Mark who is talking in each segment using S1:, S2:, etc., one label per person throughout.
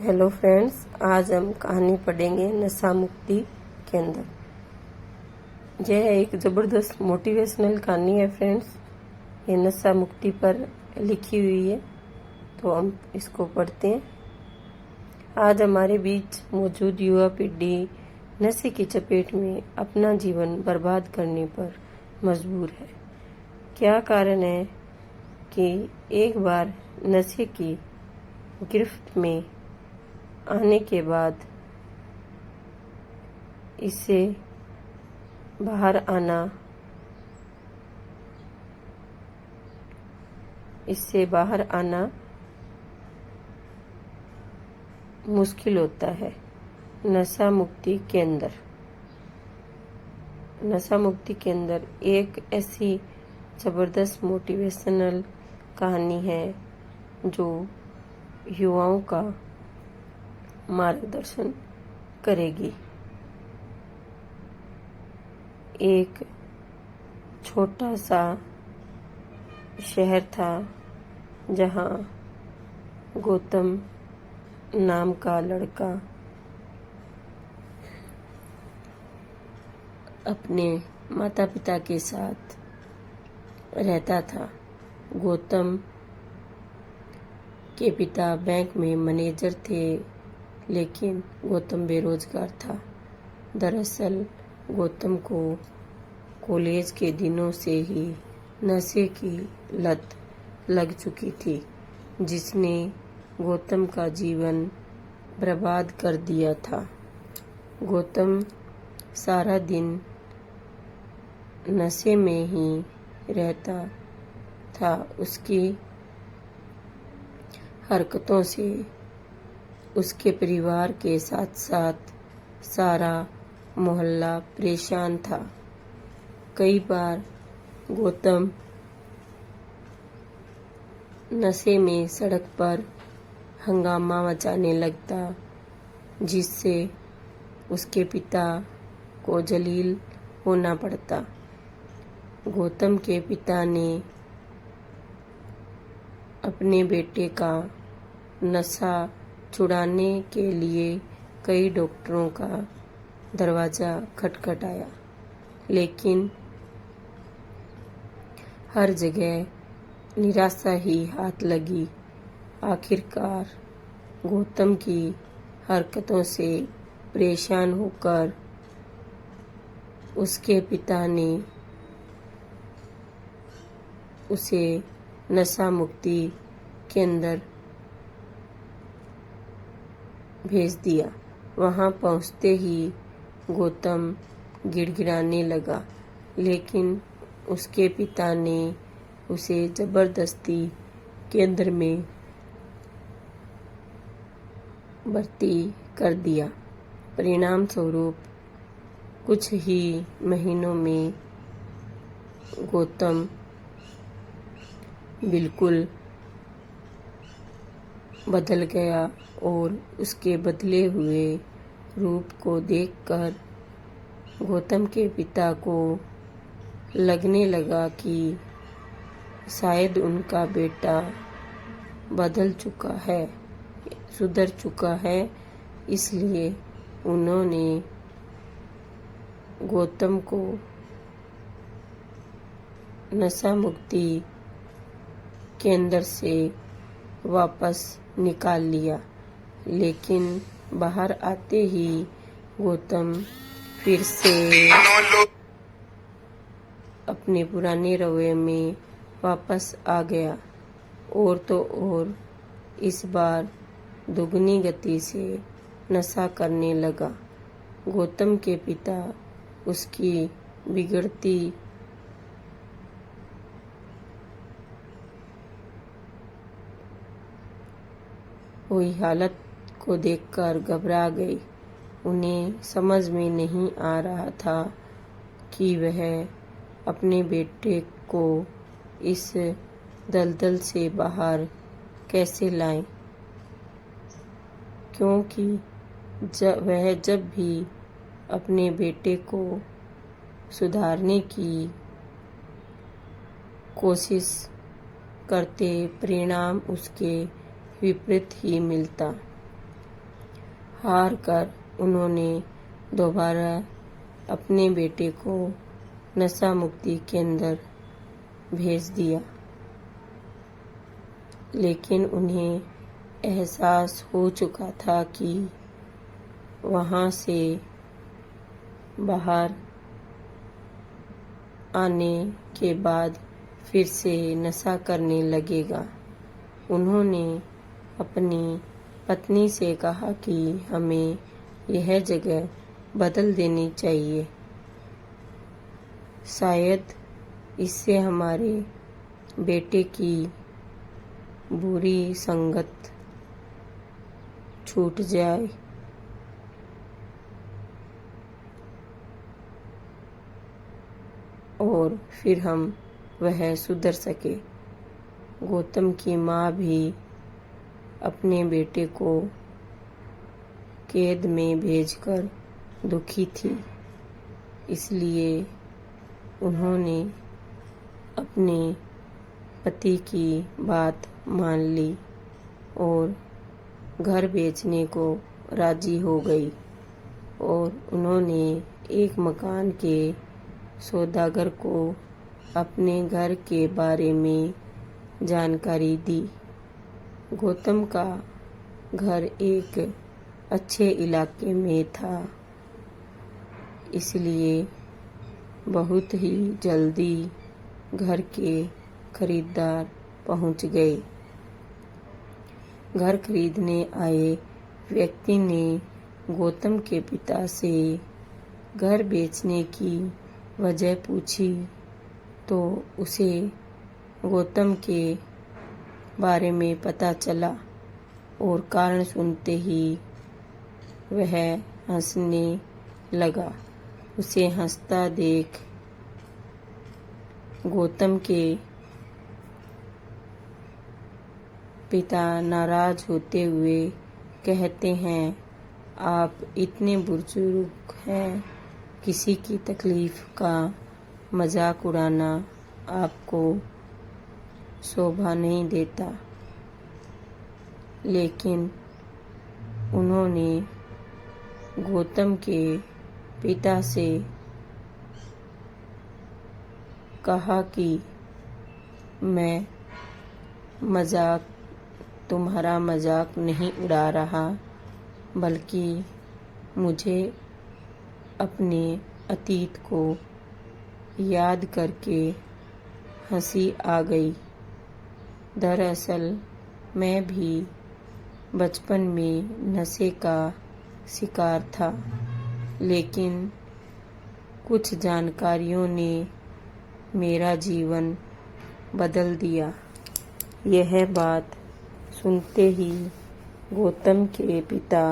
S1: Hello friends, आज हम कहानी पढ़ेंगे नशा मुक्ति केंद्र। यह एक ज़बरदस्त मोटिवेशनल कहानी है फ्रेंड्स। ये नशा मुक्ति पर लिखी हुई है, तो हम इसको पढ़ते हैं। आज हमारे बीच मौजूद युवा पीढ़ी नशे की चपेट में अपना जीवन बर्बाद करने पर मजबूर है। क्या कारण है कि एक बार नशे की गिरफ्त में आने के बाद इससे बाहर आना मुश्किल होता है। नशा मुक्ति केंद्र एक ऐसी जबरदस्त मोटिवेशनल कहानी है जो युवाओं का मार्गदर्शन करेगी। एक छोटा सा शहर था जहां गौतम नाम का लड़का अपने माता पिता के साथ रहता था। गौतम के पिता बैंक में मैनेजर थे, लेकिन गौतम बेरोजगार था। दरअसल गौतम को कॉलेज के दिनों से ही नशे की लत लग चुकी थी, जिसने गौतम का जीवन बर्बाद कर दिया था। गौतम सारा दिन नशे में ही रहता था। उसकी हरकतों से उसके परिवार के साथ साथ सारा मोहल्ला परेशान था। कई बार गौतम नशे में सड़क पर हंगामा मचाने लगता, जिससे उसके पिता को जलील होना पड़ता। गौतम के पिता ने अपने बेटे का नशा छुड़ाने के लिए कई डॉक्टरों का दरवाजा खटखटाया, लेकिन हर जगह निराशा ही हाथ लगी। आखिरकार गौतम की हरकतों से परेशान होकर उसके पिता ने उसे नशा मुक्ति केंद्र भेज दिया। वहां पहुंचते ही गौतम गिड़गिड़ाने लगा, लेकिन उसके पिता ने उसे जबरदस्ती केंद्र में भर्ती कर दिया। परिणाम स्वरूप कुछ ही महीनों में गौतम बिल्कुल बदल गया और उसके बदले हुए रूप को देखकर गौतम के पिता को लगने लगा कि शायद उनका बेटा सुधर चुका है। इसलिए उन्होंने गौतम को नशा मुक्ति केंद्र से वापस निकाल लिया। लेकिन बाहर आते ही गौतम फिर से अपने पुराने रवैये में वापस आ गया, और तो और इस बार दुगनी गति से नशा करने लगा। गौतम के पिता उसकी बिगड़ती हुई हालत को देखकर घबरा गई। उन्हें समझ में नहीं आ रहा था कि वह अपने बेटे को इस दलदल से बाहर कैसे लाएं, क्योंकि जब भी अपने बेटे को सुधारने की कोशिश करते, परिणाम उसके विपरीत ही मिलता। हार कर उन्होंने दोबारा अपने बेटे को नशा मुक्ति केंद्र भेज दिया, लेकिन उन्हें एहसास हो चुका था कि वहां से बाहर आने के बाद फिर से नशा करने लगेगा। उन्होंने अपनी पत्नी से कहा कि हमें यह जगह बदल देनी चाहिए, शायद इससे हमारे बेटे की बुरी संगत छूट जाए। और फिर हम वह सुधर सके। गौतम की माँ भी अपने बेटे को कैद में भेजकर दुखी थी, इसलिए उन्होंने अपने पति की बात मान ली और घर बेचने को राजी हो गई और उन्होंने एक मकान के सौदागर को अपने घर के बारे में जानकारी दी। गौतम का घर एक अच्छे इलाके में था, इसलिए बहुत ही जल्दी घर के खरीदार पहुंच गए। घर खरीदने आए व्यक्ति ने गौतम के पिता से घर बेचने की वजह पूछी तो उसे गौतम के बारे में पता चला और कारण सुनते ही वह हंसने लगा। उसे हंसता देख गौतम के पिता नाराज होते हुए कहते हैं, आप इतने बुजुर्ग हैं, किसी की तकलीफ का मजाक उड़ाना आपको शोभा नहीं देता। लेकिन उन्होंने गौतम के पिता से कहा कि मैं तुम्हारा मजाक नहीं उड़ा रहा, बल्कि मुझे अपने अतीत को याद करके हंसी आ गई। दरअसल मैं भी बचपन में नशे का शिकार था, लेकिन कुछ जानकारियों ने मेरा जीवन बदल दिया। यह बात सुनते ही गौतम के पिता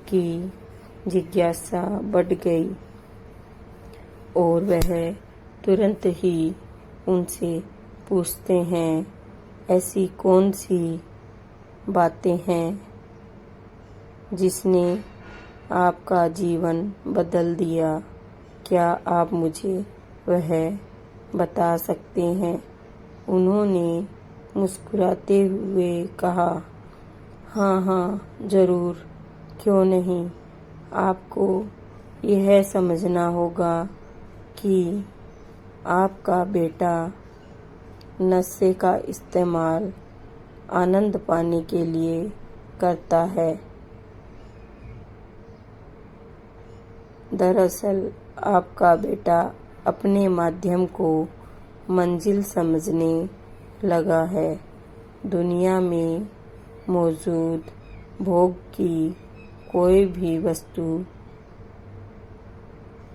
S1: की जिज्ञासा बढ़ गई और वह तुरंत ही उनसे पूछते हैं, ऐसी कौन सी बातें हैं जिसने आपका जीवन बदल दिया? क्या आप मुझे वह बता सकते हैं? उन्होंने मुस्कुराते हुए कहा, हाँ, जरूर, क्यों नहीं। आपको यह समझना होगा कि आपका बेटा नशे का इस्तेमाल आनंद पाने के लिए करता है। दरअसल आपका बेटा अपने माध्यम को मंजिल समझने लगा है। दुनिया में मौजूद भोग की कोई भी वस्तु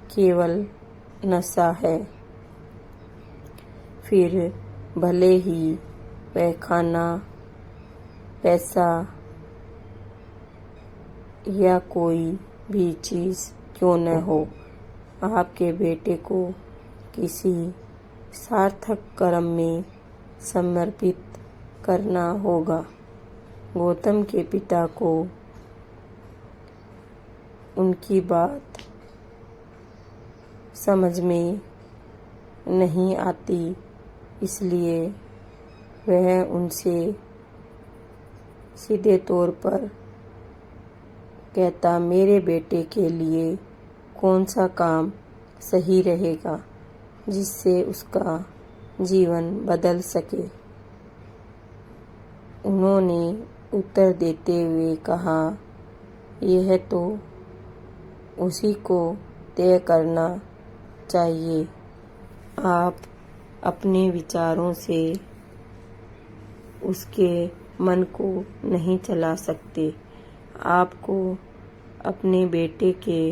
S1: केवल नशा है, फिर भले ही वह खाना, पैसा या कोई भी चीज़ क्यों न हो। आपके बेटे को किसी सार्थक कर्म में समर्पित करना होगा। गौतम के पिता को उनकी बात समझ में नहीं आती, इसलिए वह उनसे सीधे तौर पर कहता मेरे बेटे के लिए कौन सा काम सही रहेगा जिससे उसका जीवन बदल सके। उन्होंने उत्तर देते हुए कहा, यह तो उसी को तय करना चाहिए। आप अपने विचारों से उसके मन को नहीं चला सकते। आपको अपने बेटे के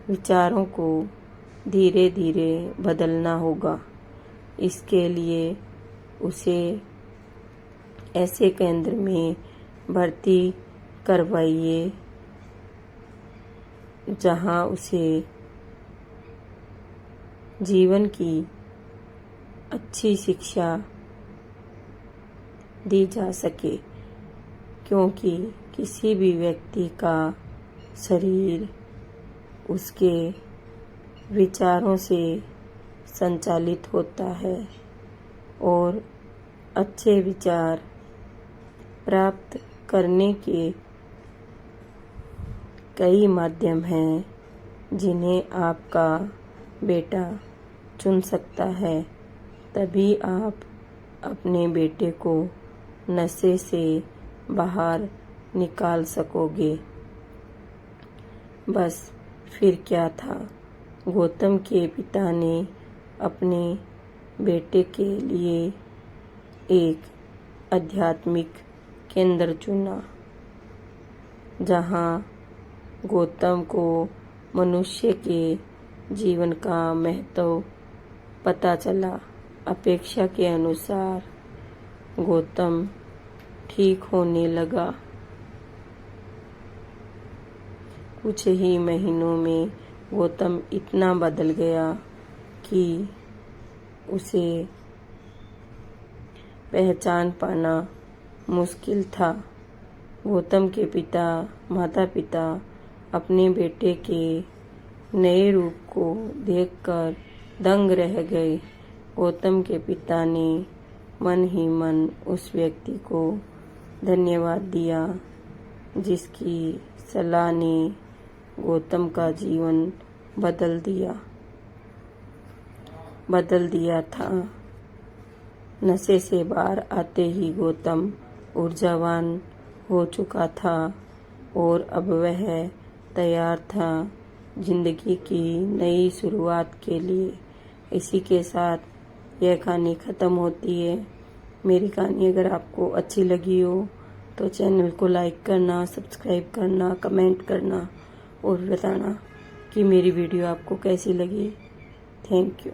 S1: विचारों को धीरे धीरे बदलना होगा। इसके लिए उसे ऐसे केंद्र में भर्ती करवाइए जहां उसे जीवन की अच्छी शिक्षा दी जा सके, क्योंकि किसी भी व्यक्ति का शरीर उसके विचारों से संचालित होता है और अच्छे विचार प्राप्त करने के कई माध्यम हैं जिन्हें आपका बेटा चुन सकता है। तभी आप अपने बेटे को नशे से बाहर निकाल सकोगे। बस फिर क्या था, गौतम के पिता ने अपने बेटे के लिए एक आध्यात्मिक केंद्र चुना, जहां गौतम को मनुष्य के जीवन का महत्व पता चला। अपेक्षा के अनुसार गौतम ठीक होने लगा। कुछ ही महीनों में गौतम इतना बदल गया कि उसे पहचान पाना मुश्किल था। गौतम के माता पिता अपने बेटे के नए रूप को देखकर दंग रह गए। गौतम के पिता ने मन ही मन उस व्यक्ति को धन्यवाद दिया जिसकी सलाह ने गौतम का जीवन बदल दिया था। नशे से बाहर आते ही गौतम ऊर्जावान हो चुका था और अब वह तैयार था जिंदगी की नई शुरुआत के लिए। इसी के साथ यह कहानी ख़त्म होती है। मेरी कहानी अगर आपको अच्छी लगी हो तो चैनल को लाइक करना, सब्सक्राइब करना, कमेंट करना और बताना कि मेरी वीडियो आपको कैसी लगी। Thank you.